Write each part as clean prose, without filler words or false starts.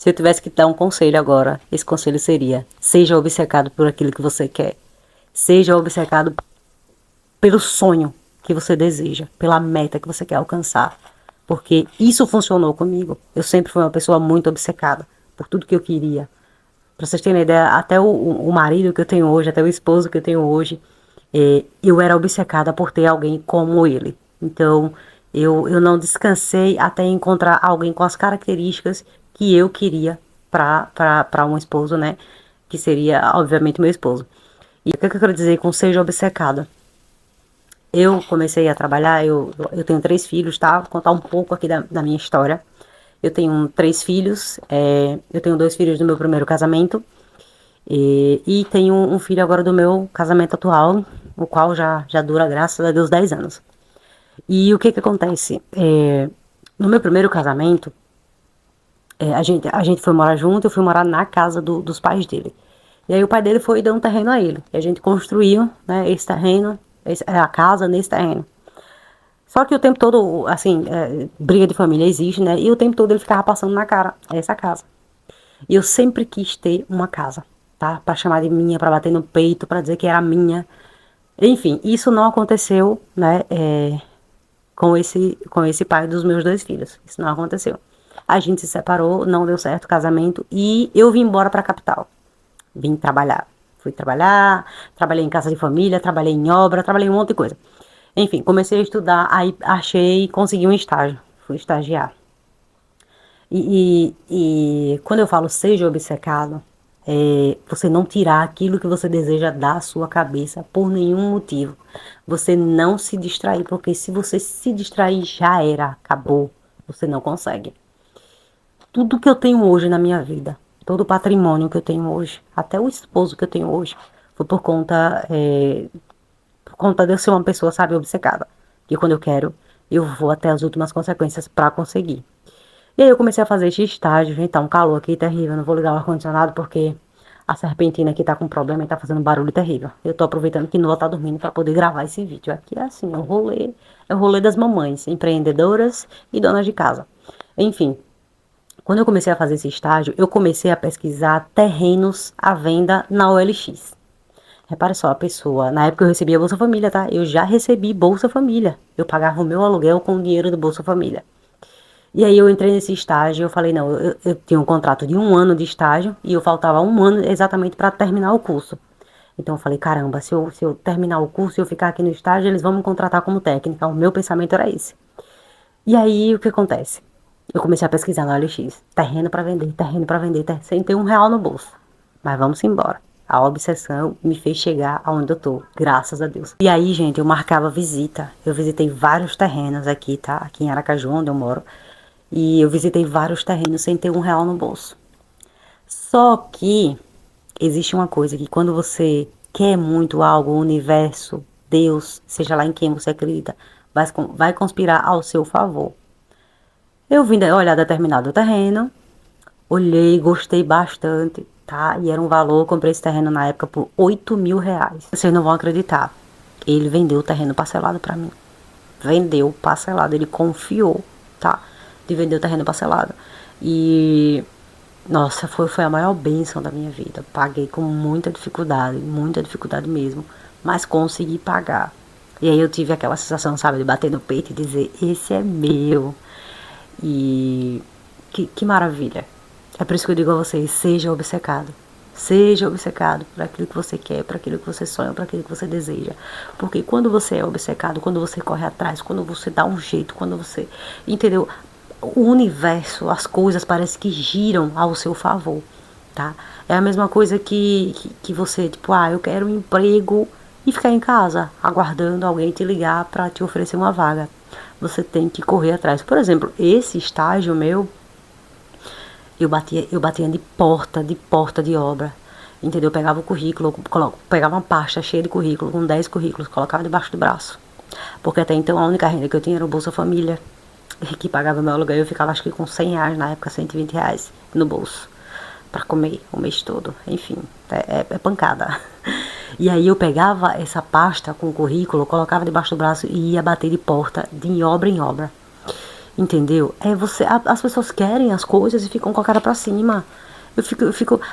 Se eu tivesse que dar um conselho agora, esse conselho seria: seja obcecado por aquilo que você quer. Seja obcecado pelo sonho que você deseja, pela meta que você quer alcançar. Porque isso funcionou comigo. Eu sempre fui uma pessoa muito obcecada por tudo que eu queria. Pra vocês terem ideia, até o marido que eu tenho hoje, até o esposo que eu tenho hoje, eu era obcecada por ter alguém como ele. Então, eu não descansei até encontrar alguém com as características que eu queria pra um esposo, né? Que seria, obviamente, meu esposo. E o que eu quero dizer com seja obcecada? Eu comecei a trabalhar, eu tenho 3 filhos, tá? Vou contar um pouco aqui da minha história. Eu tenho 3 filhos, eu tenho 2 filhos do meu primeiro casamento e tenho um filho agora do meu casamento atual, o qual já dura, graças a Deus, 10 anos. E o que que acontece? No meu primeiro casamento, a gente foi morar junto, eu fui morar na casa dos pais dele. E aí o pai dele foi e deu um terreno a ele. E a gente construiu, né, esse terreno, a casa nesse terreno. Só que o tempo todo, assim, briga de família existe, né? E o tempo todo ele ficava passando na cara essa casa. E eu sempre quis ter uma casa, tá? Pra chamar de minha, pra bater no peito, pra dizer que era minha. Enfim, isso não aconteceu, né? Com esse pai dos meus 2 filhos. Isso não aconteceu. A gente se separou, não deu certo o casamento e eu vim embora pra capital. Vim trabalhar. Fui trabalhar, trabalhei em casa de família, trabalhei em obra, trabalhei em um monte de coisa. Enfim, comecei a estudar, aí achei, consegui um estágio. Fui estagiar. E quando eu falo seja obcecado, você não tirar aquilo que você deseja da sua cabeça por nenhum motivo. Você não se distrair, porque se você se distrair, já era, acabou. Você não consegue. Tudo que eu tenho hoje na minha vida, todo o patrimônio que eu tenho hoje, até o esposo que eu tenho hoje, foi por conta de eu ser uma pessoa, sabe, obcecada. Que quando eu quero, eu vou até as últimas consequências pra conseguir. E aí eu comecei a fazer esse estágio, gente, tá um calor aqui terrível, eu não vou ligar o ar-condicionado porque a serpentina aqui tá com problema e tá fazendo um barulho terrível. Eu tô aproveitando que Noah tá dormindo pra poder gravar esse vídeo. Aqui é assim, é o rolê das mamães, empreendedoras e donas de casa. Enfim, quando eu comecei a fazer esse estágio, eu comecei a pesquisar terrenos à venda na OLX. Repare só, a pessoa, na época eu recebia Bolsa Família, tá? Eu já recebi Bolsa Família. Eu pagava o meu aluguel com o dinheiro do Bolsa Família. E aí eu entrei nesse estágio, eu falei, não, eu tinha um contrato de 1 ano de estágio e eu faltava 1 ano exatamente para terminar o curso. Então eu falei, caramba, se eu terminar o curso e eu ficar aqui no estágio, eles vão me contratar como técnica. O meu pensamento era esse. E aí o que acontece? Eu comecei a pesquisar no OLX, terreno para vender, sem ter R$ 1 no bolso. Mas vamos embora. A obsessão me fez chegar aonde eu tô, graças a Deus. E aí, gente, eu marcava visita. Eu visitei vários terrenos aqui, tá? Aqui em Aracaju, onde eu moro. E eu visitei vários terrenos sem ter R$ 1 no bolso. Só que existe uma coisa que quando você quer muito algo, o universo, Deus, seja lá em quem você acredita, vai conspirar ao seu favor. Eu vim olhar determinado terreno, olhei, gostei bastante, tá? E era um valor, eu comprei esse terreno na época por R$ 8.000. Vocês não vão acreditar. Ele vendeu o terreno parcelado pra mim. Vendeu parcelado, ele confiou, tá? De vender o terreno parcelado. E, nossa, foi a maior bênção da minha vida. Paguei com muita dificuldade mesmo, mas consegui pagar. E aí eu tive aquela sensação, sabe, de bater no peito e dizer, esse é meu. E que maravilha. É por isso que eu digo a vocês, seja obcecado. Seja obcecado por aquilo que você quer, por aquilo que você sonha, por aquilo que você deseja. Porque quando você é obcecado, quando você corre atrás, quando você dá um jeito, quando você... Entendeu? O universo, as coisas parecem que giram ao seu favor, tá? É a mesma coisa que você, tipo, eu quero um emprego e ficar em casa, aguardando alguém te ligar pra te oferecer uma vaga. Você tem que correr atrás. Por exemplo, esse estágio meu, eu batia de porta de obra. Entendeu? Eu pegava o currículo, pegava uma pasta cheia de currículo, com 10 currículos, colocava debaixo do braço. Porque até então a única renda que eu tinha era o Bolsa Família, que pagava meu aluguel. Eu ficava acho que com R$ 100 na época, R$ 120 no bolso, pra comer o mês todo. Enfim, é pancada. E aí eu pegava essa pasta com o currículo, colocava debaixo do braço e ia bater de porta, de obra em obra. Entendeu? As pessoas querem as coisas e ficam com a cara pra cima.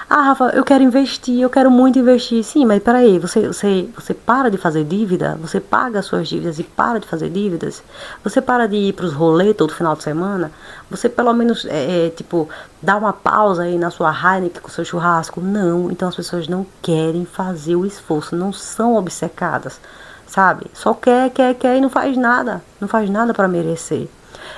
Rafa, eu quero investir, eu quero muito investir. Sim, mas peraí, você para de fazer dívida? Você paga as suas dívidas e para de fazer dívidas? Você para de ir pros rolês todo final de semana? Você pelo menos, tipo, dá uma pausa aí na sua Heineken com o seu churrasco? Não, então as pessoas não querem fazer o esforço, não são obcecadas, sabe? Só quer e não faz nada, não faz nada para merecer.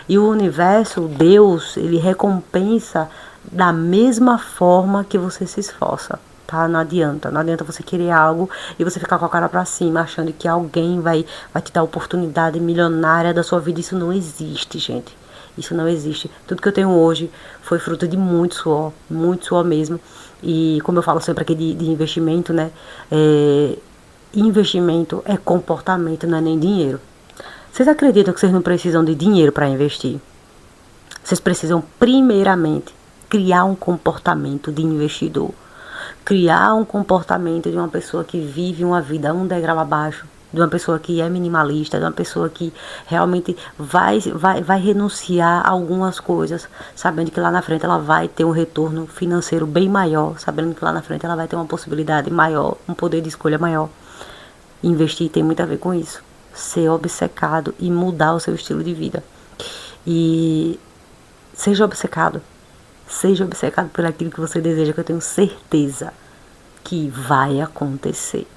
E o universo, Deus, ele recompensa da mesma forma que você se esforça, tá? Não adianta você querer algo e você ficar com a cara pra cima, achando que alguém vai te dar a oportunidade milionária da sua vida. Isso não existe, gente. Isso não existe. Tudo que eu tenho hoje foi fruto de muito suor mesmo. E como eu falo sempre aqui de investimento, né? Investimento é comportamento, não é nem dinheiro. Vocês acreditam que vocês não precisam de dinheiro para investir? Vocês precisam, primeiramente, criar um comportamento de investidor. Criar um comportamento de uma pessoa que vive uma vida um degrau abaixo. De uma pessoa que é minimalista, de uma pessoa que realmente vai renunciar a algumas coisas, sabendo que lá na frente ela vai ter um retorno financeiro bem maior, sabendo que lá na frente ela vai ter uma possibilidade maior, um poder de escolha maior. Investir tem muito a ver com isso. Ser obcecado e mudar o seu estilo de vida. E seja obcecado por aquilo que você deseja, que eu tenho certeza que vai acontecer.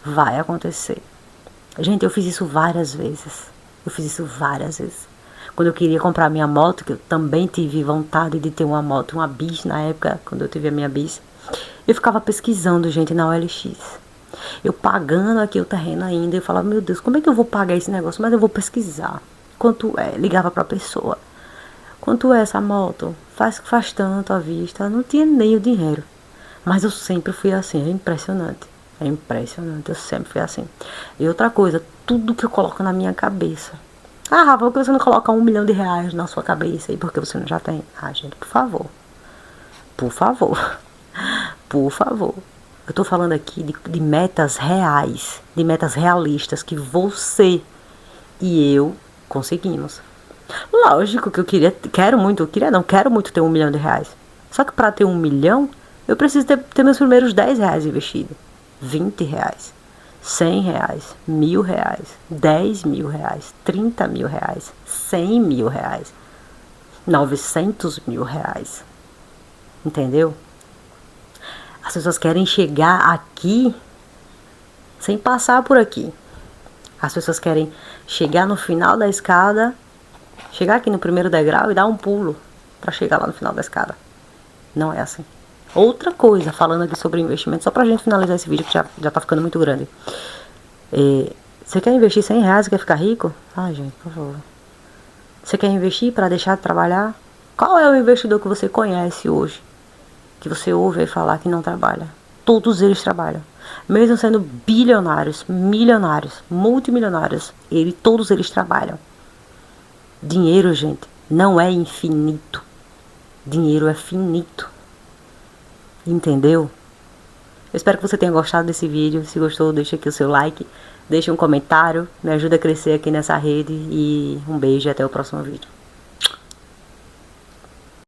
Vai acontecer. Gente, eu fiz isso várias vezes. Quando eu queria comprar minha moto, que eu também tive vontade de ter uma moto, uma bis na época, quando eu tive a minha bis, eu ficava pesquisando, gente, na OLX. Eu pagando aqui o terreno ainda, eu falava, meu Deus, como é que eu vou pagar esse negócio? Mas eu vou pesquisar. Quanto é? Ligava pra pessoa. Quanto é essa moto? Faz tanto à vista. Não tinha nem o dinheiro. Mas eu sempre fui assim, é impressionante. Eu sempre fui assim. E outra coisa, tudo que eu coloco na minha cabeça. Rafa, por que você não coloca R$1 milhão na sua cabeça? E por que você não já tem? Gente, por favor. Por favor. Por favor. Eu tô falando aqui de metas reais, de metas realistas que você e eu conseguimos. Lógico que quero muito ter R$1 milhão. Só que para ter R$1 milhão, eu preciso ter meus primeiros R$10 investidos, R$20, R$100, R$1.000, R$10.000, R$30.000, R$100.000, R$900.000. Entendeu? As pessoas querem chegar aqui sem passar por aqui. As pessoas querem chegar no final da escada, chegar aqui no primeiro degrau e dar um pulo para chegar lá no final da escada. Não é assim. Outra coisa, falando aqui sobre investimento, só pra gente finalizar esse vídeo que já tá ficando muito grande. Você quer investir R$100 e quer ficar rico? Gente, por favor. Você quer investir para deixar de trabalhar? Qual é o investidor que você conhece hoje, que você ouve aí falar que não trabalha? Todos eles trabalham. Mesmo sendo bilionários, milionários, multimilionários, todos eles trabalham. Dinheiro, gente, não é infinito. Dinheiro é finito. Entendeu? Eu espero que você tenha gostado desse vídeo. Se gostou, deixa aqui o seu like, deixa um comentário, me ajuda a crescer aqui nessa rede e um beijo e até o próximo vídeo.